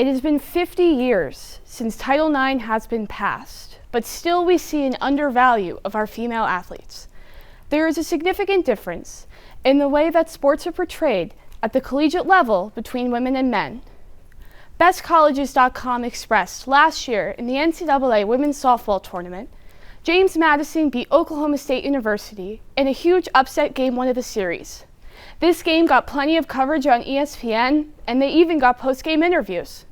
It has been 50 years since Title IX has been passed, but still we see an undervalue of our female athletes. There is a significant difference in the way that sports are portrayed at the collegiate level between women and men. BestColleges.com expressed last year in the NCAA women's softball tournament, James Madison beat Oklahoma State University in a huge upset game 1 of the series. This game got plenty of coverage on ESPN, and they even got post-game interviews.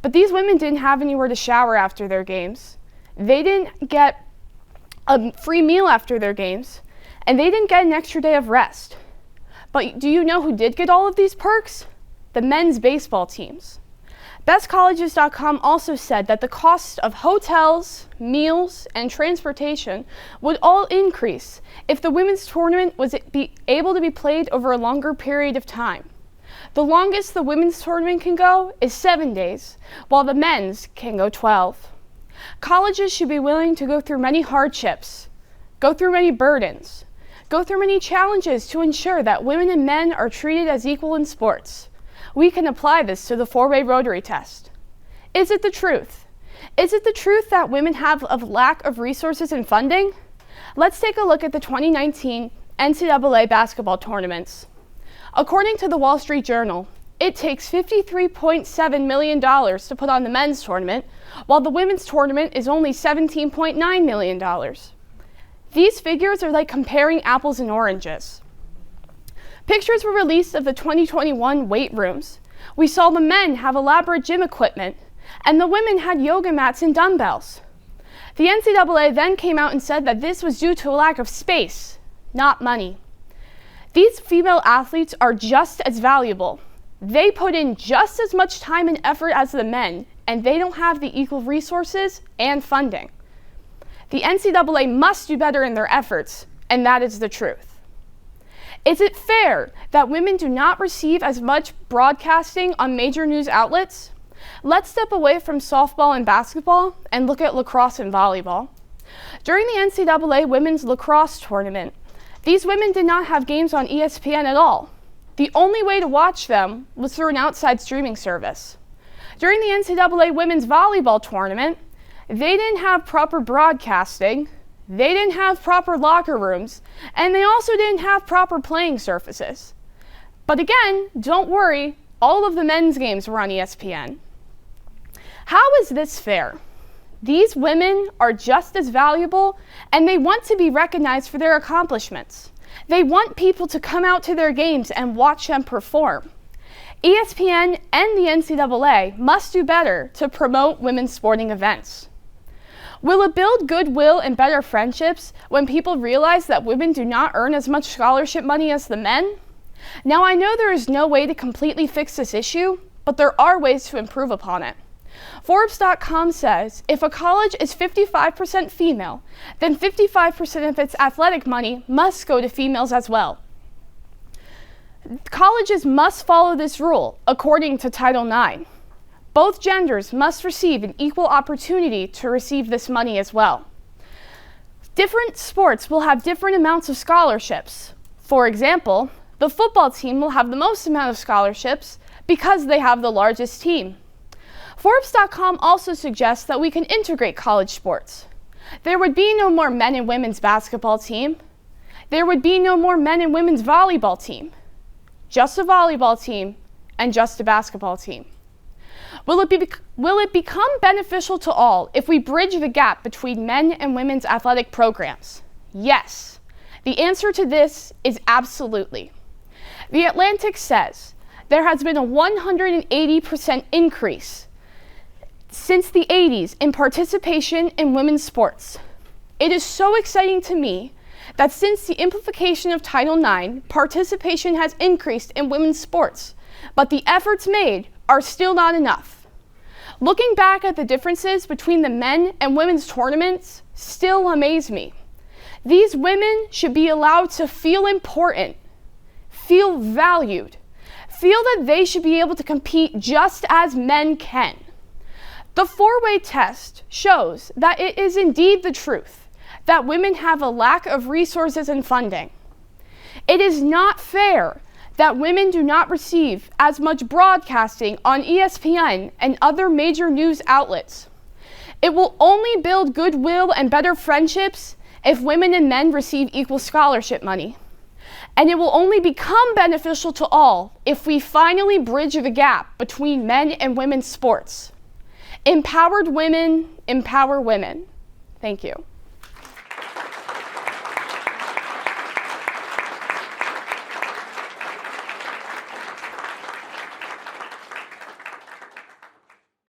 But these women didn't have anywhere to shower after their games. They didn't get a free meal after their games, and they didn't get an extra day of rest. But do you know who did get all of these perks? The men's baseball teams. BestColleges.com also said that the cost of hotels, meals, and transportation would all increase if the women's tournament was able to be played over a longer period of time. The longest the women's tournament can go is 7 days, while the men's can go 12. Colleges should be willing to go through many hardships, go through many burdens, go through many challenges to ensure that women and men are treated as equal in sports. We can apply this to the 4-way Rotary test. Is it the truth? Is it the truth that women have a lack of resources and funding? Let's take a look at the 2019 NCAA basketball tournaments. According to the Wall Street Journal, it takes $53.7 million to put on the men's tournament, while the women's tournament is only $17.9 million. These figures are like comparing apples and oranges. Pictures were released of the 2021 weight rooms. We saw the men have elaborate gym equipment, and the women had yoga mats and dumbbells. The NCAA then came out and said that this was due to a lack of space, not money. These female athletes are just as valuable. They put in just as much time and effort as the men, and they don't have the equal resources and funding. The NCAA must do better in their efforts, and that is the truth. Is it fair that women do not receive as much broadcasting on major news outlets? Let's step away from softball and basketball and look at lacrosse and volleyball. During the NCAA women's lacrosse tournament, these women did not have games on ESPN at all. The only way to watch them was through an outside streaming service. During the NCAA women's volleyball tournament, they didn't have proper broadcasting, they didn't have proper locker rooms, and they also didn't have proper playing surfaces. But again, don't worry, all of the men's games were on ESPN. How is this fair? These women are just as valuable, and they want to be recognized for their accomplishments. They want people to come out to their games and watch them perform. ESPN and the NCAA must do better to promote women's sporting events. Will it build goodwill and better friendships when people realize that women do not earn as much scholarship money as the men? Now, I know there is no way to completely fix this issue, but there are ways to improve upon it. Forbes.com says if a college is 55% female, then 55% of its athletic money must go to females as well. Colleges must follow this rule according to Title IX. Both genders must receive an equal opportunity to receive this money as well. Different sports will have different amounts of scholarships. For example, the football team will have the most amount of scholarships because they have the largest team. Forbes.com also suggests that we can integrate college sports. There would be no more men and women's basketball team. There would be no more men and women's volleyball team. Just a volleyball team and just a basketball team. Will it become beneficial to all if we bridge the gap between men and women's athletic programs? Yes. The answer to this is absolutely. The Atlantic says there has been a 180% increase since the 80s in participation in women's sports. It is so exciting to me that since the implementation of Title IX, participation has increased in women's sports, but the efforts made are still not enough. Looking back at the differences between the men and women's tournaments still amaze me. These women should be allowed to feel important, feel valued, feel that they should be able to compete just as men can. The 4-way test shows that it is indeed the truth that women have a lack of resources and funding. It is not fair that women do not receive as much broadcasting on ESPN and other major news outlets. It will only build goodwill and better friendships if women and men receive equal scholarship money. And it will only become beneficial to all if we finally bridge the gap between men and women's sports. Empowered women empower women. Thank you.